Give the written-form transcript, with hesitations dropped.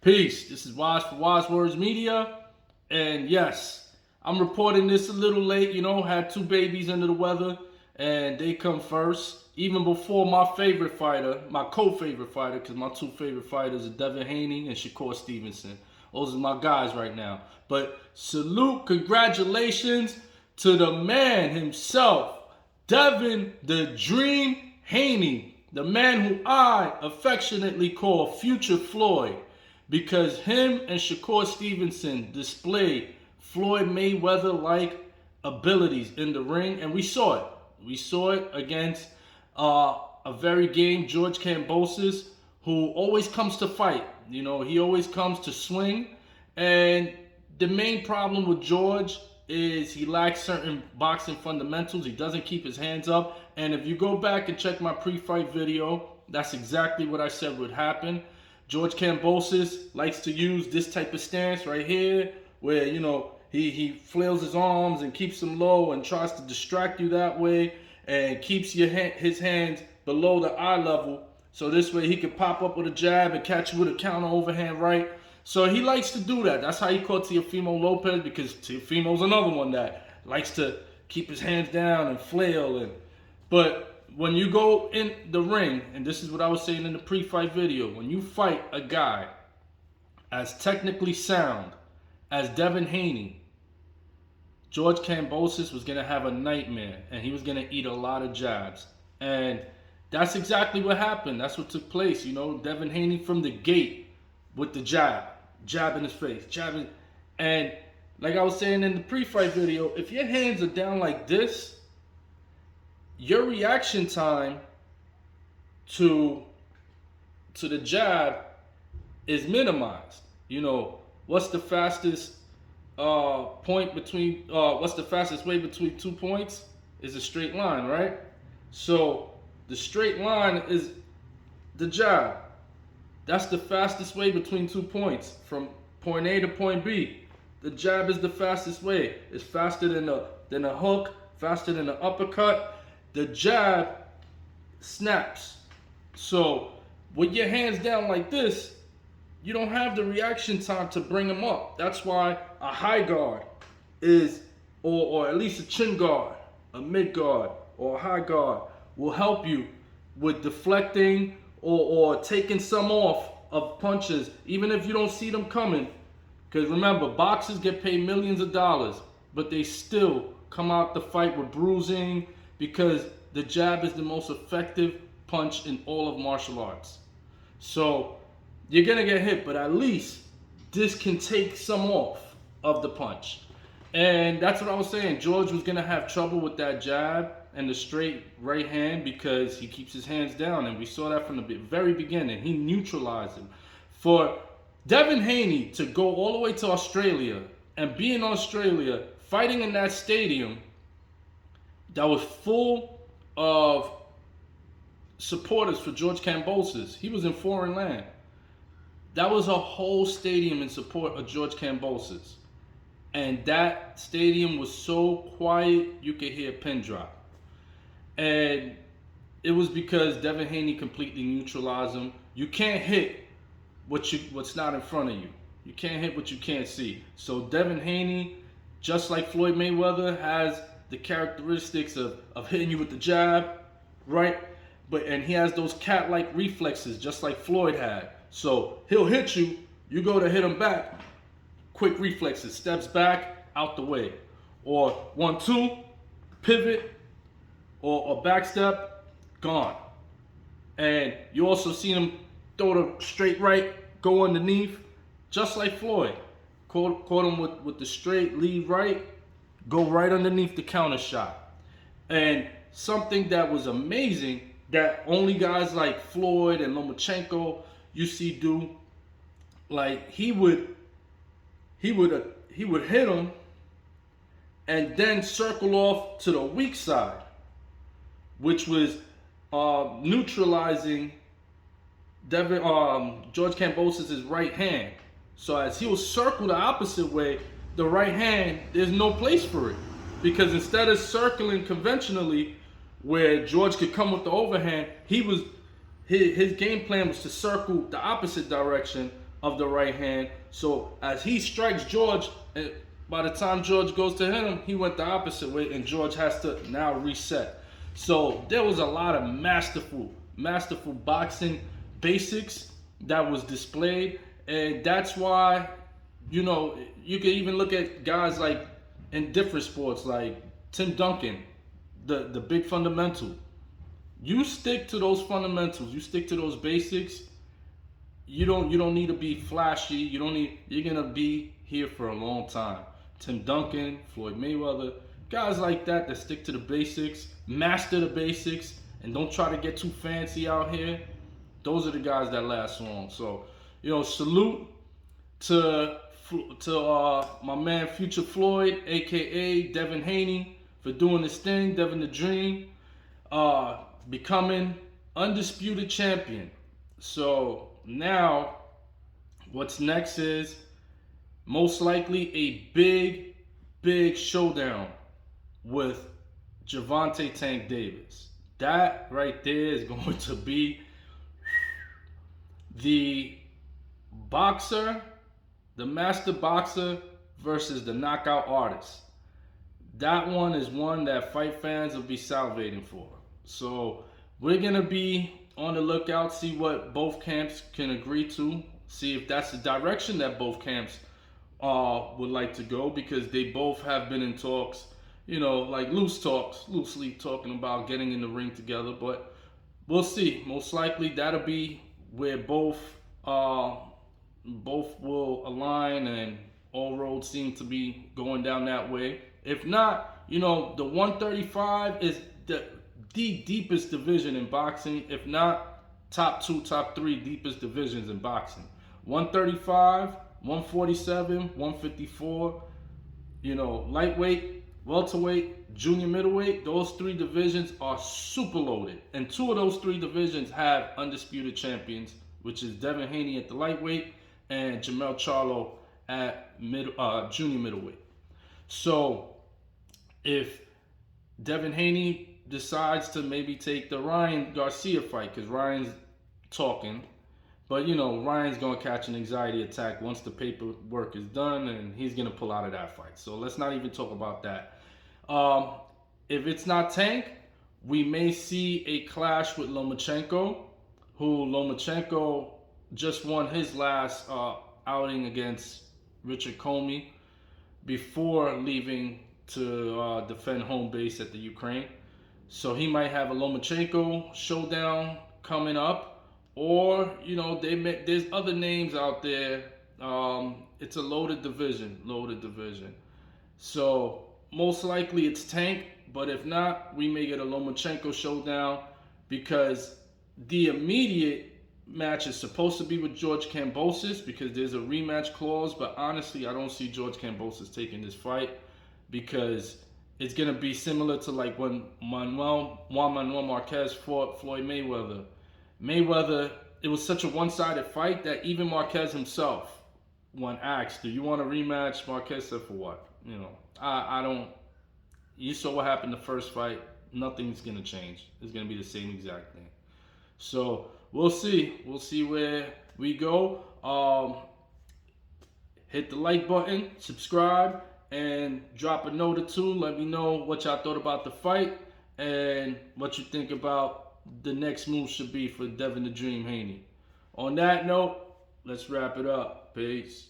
Peace. This is Wise for Wise Words Media. And yes, I'm reporting this a little late. Had two babies under the weather, and they come first. Even before my favorite fighter, my co-favorite fighter, because my two favorite fighters are Devin Haney and Shakur Stevenson. Those are my guys right now. But salute, congratulations to the man himself, Devin the Dream Haney, the man who I affectionately call Future Floyd, because him and Shakur Stevenson displayed Floyd Mayweather-like abilities in the ring, and we saw it. We saw it against a very game George Kambosos, who always comes to fight. He always comes to swing, and the main problem with George is he lacks certain boxing fundamentals. He doesn't keep his hands up, and if you go back and check my pre-fight video, that's exactly what I said would happen. George Kambosos likes to use this type of stance right here, where he flails his arms and keeps them low and tries to distract you that way, and keeps his hands below the eye level, so this way he can pop up with a jab and catch you with a counter overhand right. So he likes to do that. That's how he caught Teofimo Lopez, because Teofimo's another one that likes to keep his hands down and flail. But when you go in the ring, and this is what I was saying in the pre-fight video, when you fight a guy as technically sound as Devin Haney, George Kambosos was going to have a nightmare, and he was going to eat a lot of jabs. And that's exactly what happened. That's what took place. Devin Haney from the gate with the jab in his face, jabbing. And like I was saying in the pre-fight video, if your hands are down like this, your reaction time to the jab is minimized. What's the fastest what's the fastest way between 2 points? Is a straight line, right? So the straight line is the jab. That's the fastest way between 2 points, from point A to point B. The jab is the fastest way. It's faster than a hook, faster than an uppercut. The jab snaps. So with your hands down like this, you don't have the reaction time to bring them up. That's why a high guard is, or at least a chin guard, a mid guard, or a high guard will help you with deflecting or taking some off of punches, even if you don't see them coming. Because remember, boxers get paid millions of dollars, but they still come out the fight with bruising, because the jab is the most effective punch in all of martial arts. So you're going to get hit, but at least this can take some off of the punch. And that's what I was saying. George was going to have trouble with that jab and the straight right hand, because he keeps his hands down. And we saw that from the very beginning. He neutralized him. For Devin Haney to go all the way to Australia and be in Australia fighting in that stadium that was full of supporters for George Kambosos. He was in foreign land. That was a whole stadium in support of George Kambosos. And that stadium was so quiet, you could hear a pin drop. And it was because Devin Haney completely neutralized him. You can't hit what's not in front of you. You can't hit what you can't see. So Devin Haney, just like Floyd Mayweather, has the characteristics of hitting you with the jab, right? And he has those cat-like reflexes, just like Floyd had. So he'll hit you, you go to hit him back, quick reflexes, steps back, out the way. Or 1-2, pivot, or back step, gone. And you also see him throw the straight right, go underneath, just like Floyd. Caught him with the straight lead right, go right underneath the counter shot. And something that was amazing that only guys like Floyd and Lomachenko you see do, like he would hit him and then circle off to the weak side, which was neutralizing George Kambosos' right hand. So as he will circle the opposite way, the right hand, there's no place for it, because instead of circling conventionally where George could come with the overhand, his game plan was to circle the opposite direction of the right hand. So as he strikes George, and by the time George goes to hit him, he went the opposite way, and George has to now reset. So there was a lot of masterful boxing basics that was displayed, and that's why, you know, you can even look at guys like in different sports, like Tim Duncan, the big fundamental. You stick to those fundamentals, you stick to those basics. You don't need to be flashy. You're gonna be here for a long time. Tim Duncan, Floyd Mayweather, guys like that stick to the basics, master the basics, and don't try to get too fancy out here. Those are the guys that last long. So, you know, salute to my man Future Floyd, aka Devin Haney, for doing this thing. Devin the Dream, becoming Undisputed Champion. So now, what's next is most likely a big showdown with Gervonta Tank Davis. That right there is going to be the boxer, the master boxer versus the knockout artist. That one is one that fight fans will be salivating for. So we're going to be on the lookout, see what both camps can agree to, see if that's the direction that both camps would like to go, because they both have been in talks, you know, like loosely talking about getting in the ring together. But we'll see. Most likely that'll be where both will align, and all roads seem to be going down that way. If not, you know, the 135 is the deepest division in boxing, if not top 2, top 3 deepest divisions in boxing. 135, 147, 154, you know, lightweight, welterweight, junior middleweight, those 3 divisions are super loaded. And 2 of those 3 divisions have undisputed champions, which is Devin Haney at the lightweight and Jermell Charlo at junior middleweight. So if Devin Haney decides to maybe take the Ryan Garcia fight, because Ryan's talking, but you know, Ryan's gonna catch an anxiety attack once the paperwork is done, and he's gonna pull out of that fight. So let's not even talk about that. If it's not Tank, we may see a clash with Lomachenko, who Lomachenko just won his last outing against Richard Comey before leaving to defend home base at the Ukraine. So he might have a Lomachenko showdown coming up, or you know, there's other names out there. It's a loaded division. So most likely it's Tank, but if not, we may get a Lomachenko showdown, because the immediate match is supposed to be with George Kambosos, because there's a rematch clause. But honestly, I don't see George Kambosos taking this fight, because it's going to be similar to like when Juan Manuel Marquez fought Floyd Mayweather. It was such a one-sided fight that even Marquez himself, when asked, do you want a rematch, Marquez said, for what? You know, I don't. You saw what happened the first fight. Nothing's going to change. It's going to be the same exact thing. So we'll see. We'll see where we go. Hit the like button, subscribe, and drop a note or two. Let me know what y'all thought about the fight and what you think about the next move should be for Devin the Dream Haney. On that note, let's wrap it up. Peace.